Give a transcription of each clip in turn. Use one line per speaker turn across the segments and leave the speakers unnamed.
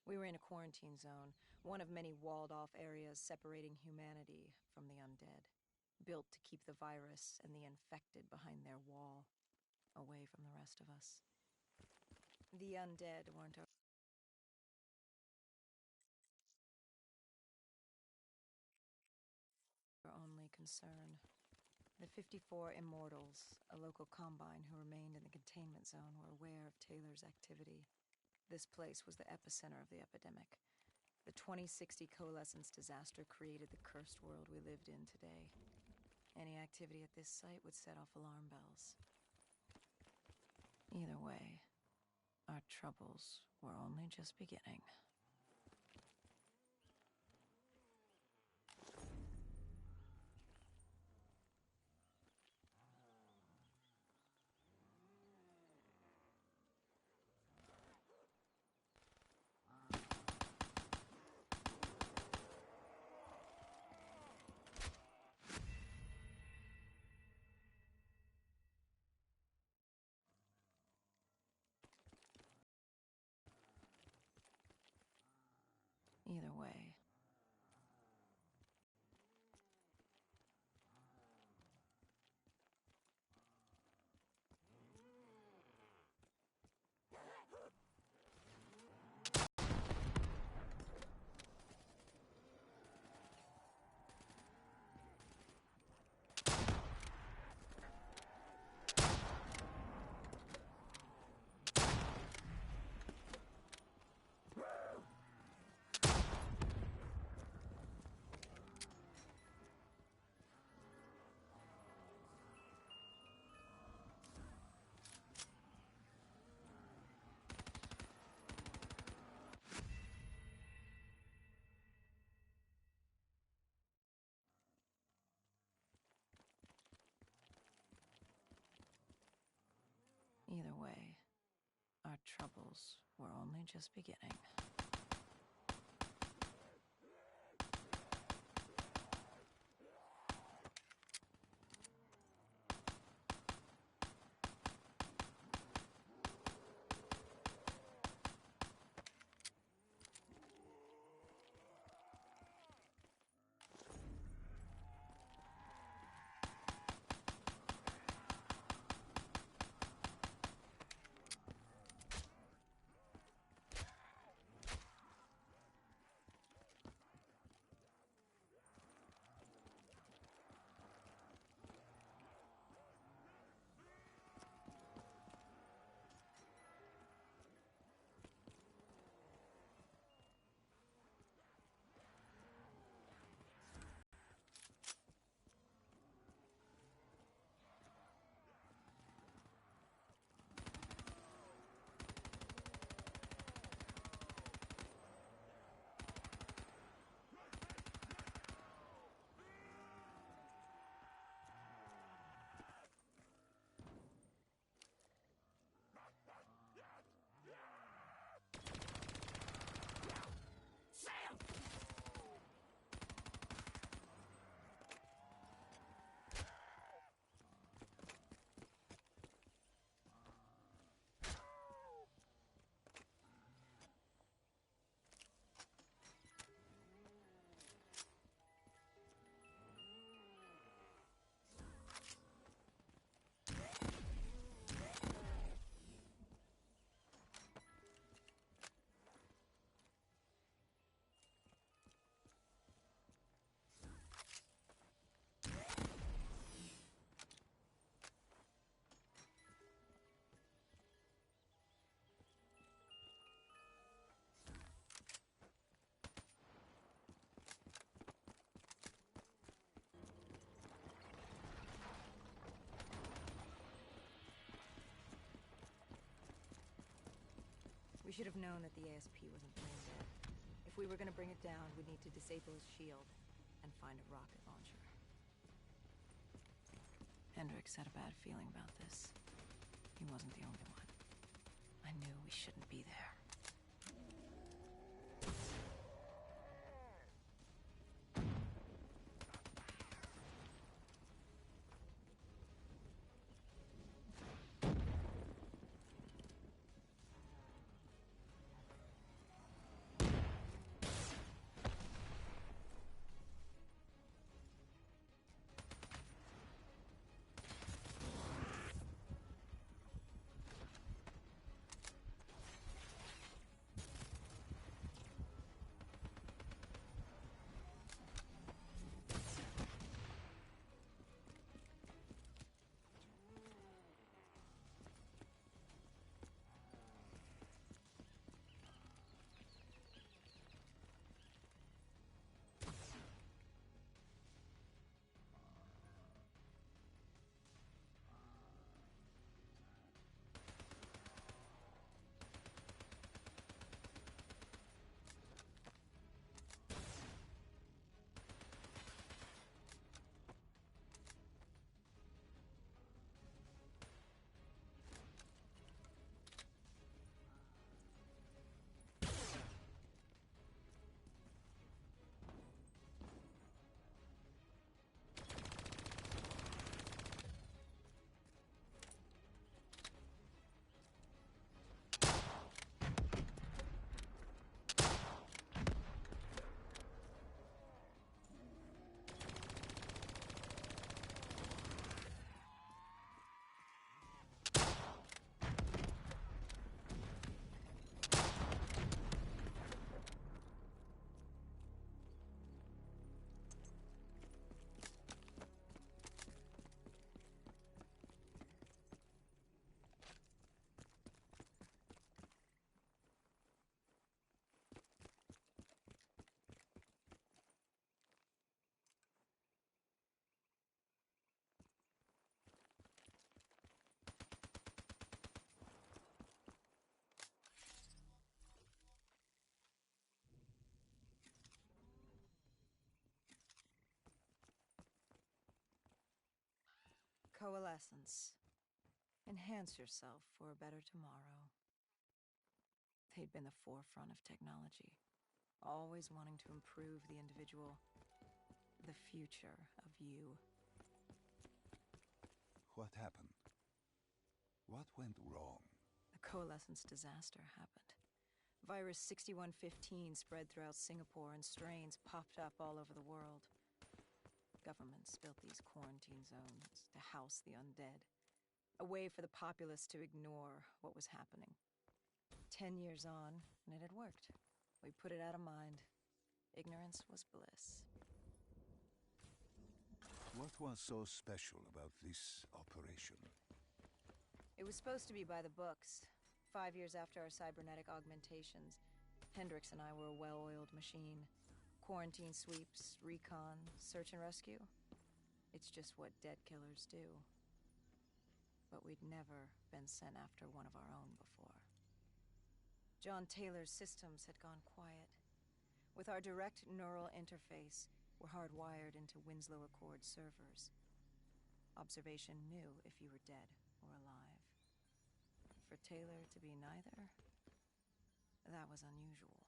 We were in a quarantine zone, one of many walled-off areas separating humanity from the undead, built to keep the virus and the infected behind their wall, away from the rest of us. The undead weren't our only concern. The 54 Immortals, a local combine who remained in the containment zone, were aware of Taylor's activity. This place was the epicenter of the epidemic. The 2060 coalescence disaster created the cursed world we lived in today. Any activity at this site would set off alarm bells. Either way, our troubles were only just beginning. Either way. Either way, our troubles were only just beginning. We should have known that the ASP wasn't brain dead. If we were going to bring it down, we'd need to disable his shield and find a rocket launcher. Hendricks had a bad feeling about this. He wasn't the only one. I knew we shouldn't be there. Coalescence. Enhance yourself for a better tomorrow. They'd been the forefront of technology, always wanting to improve the individual, the future of you.
What happened? What went wrong?
The Coalescence disaster happened. Virus 6115 spread throughout Singapore and strains popped up all over the world. Governments built these quarantine zones to house the undead, a way for the populace to ignore what was happening. 10 years on, and it had worked. We put it out of mind. Ignorance was bliss.
What was so special about this operation?
It was supposed to be by the books. 5 years after our cybernetic augmentations, Hendricks and I were a well-oiled machine. Quarantine sweeps, recon, search and rescue. It's just what dead killers do. But we'd never been sent after one of our own before. John Taylor's systems had gone quiet. With our direct neural interface, we're hardwired into Winslow Accord servers. Observation knew if you were dead or alive. For Taylor to be neither, that was unusual.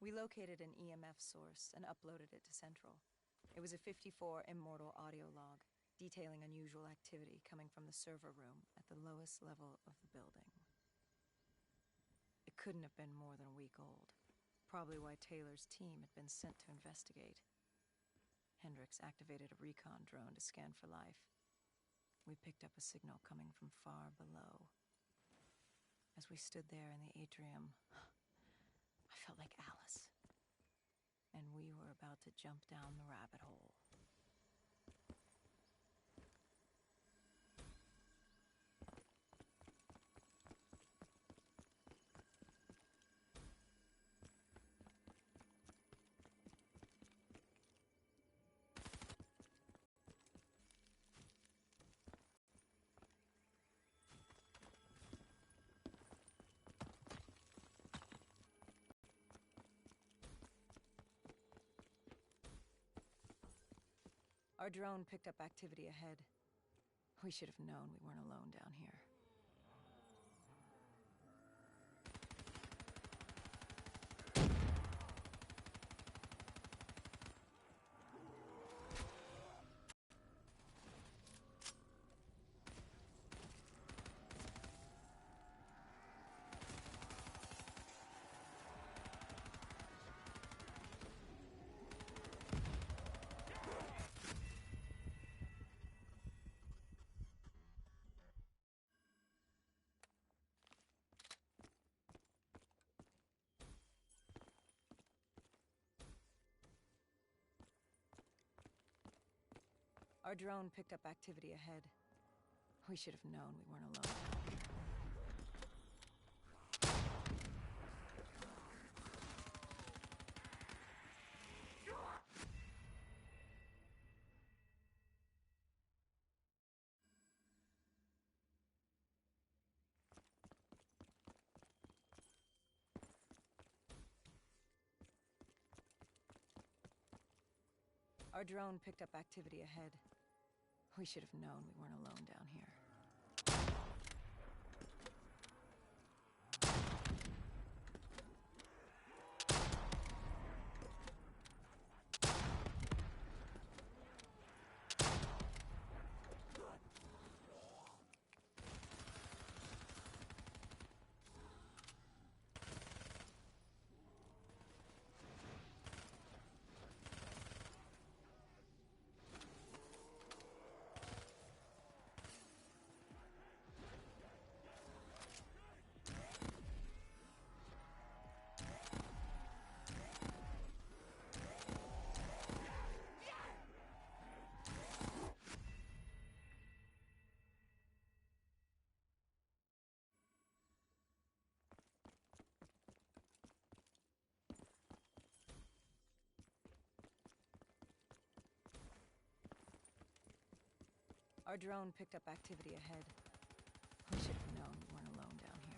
We located an EMF source and uploaded it to Central. It was a 54 immortal audio log, detailing unusual activity coming from the server room at the lowest level of the building. It couldn't have been more than a week old, probably why Taylor's team had been sent to investigate. Hendricks activated a recon drone to scan for life. We picked up a signal coming from far below. As we stood there in the atrium, I felt like Alice. And we were about to jump down the rabbit hole. Our drone picked up activity ahead. We should have known we weren't alone down here. Our drone picked up activity ahead. We should have known we weren't alone. Our drone picked up activity ahead. We should have known we weren't alone down here. Our drone picked up activity ahead. We should have known we weren't alone down here.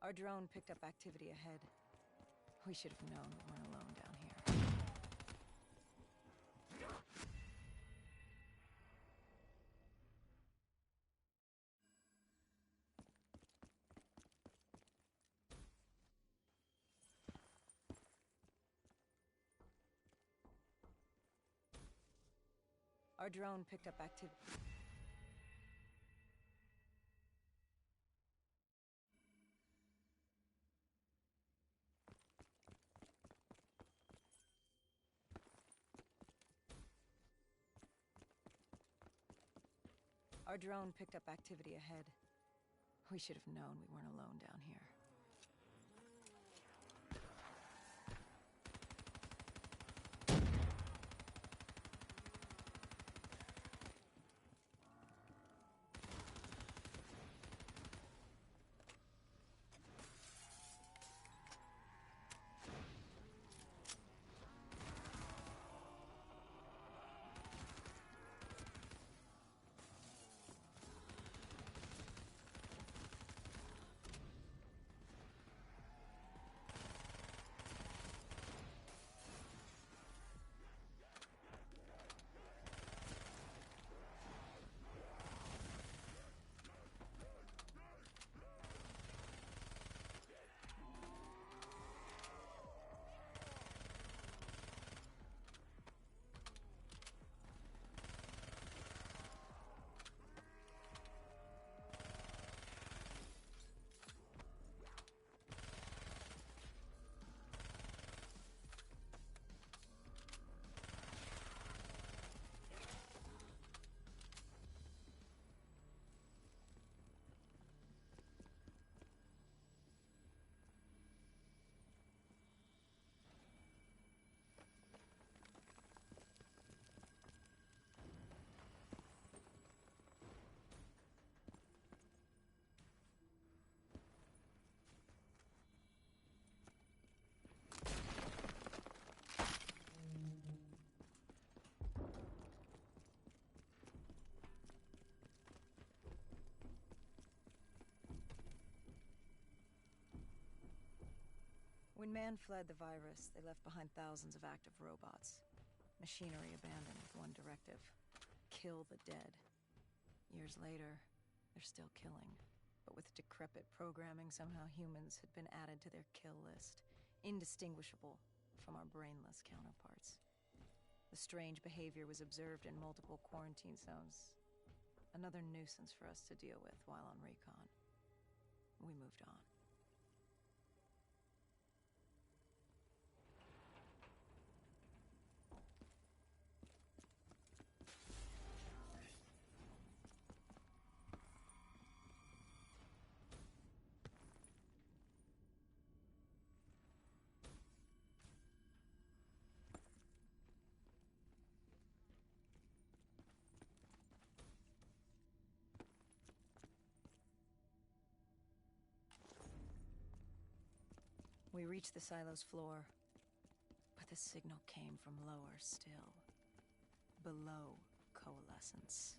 Our drone picked up activity ahead. We should have known we weren't alone down here. Our drone picked up activity. Our drone picked up activity ahead. We should have known we weren't alone down here. When man fled the virus, they left behind thousands of active robots. Machinery abandoned with one directive: kill the dead. Years later, they're still killing. But with decrepit programming, somehow humans had been added to their kill list, indistinguishable from our brainless counterparts. The strange behavior was observed in multiple quarantine zones. Another nuisance for us to deal with while on recon. We moved on. We reached the silo's floor, but the signal came from lower still, below coalescence.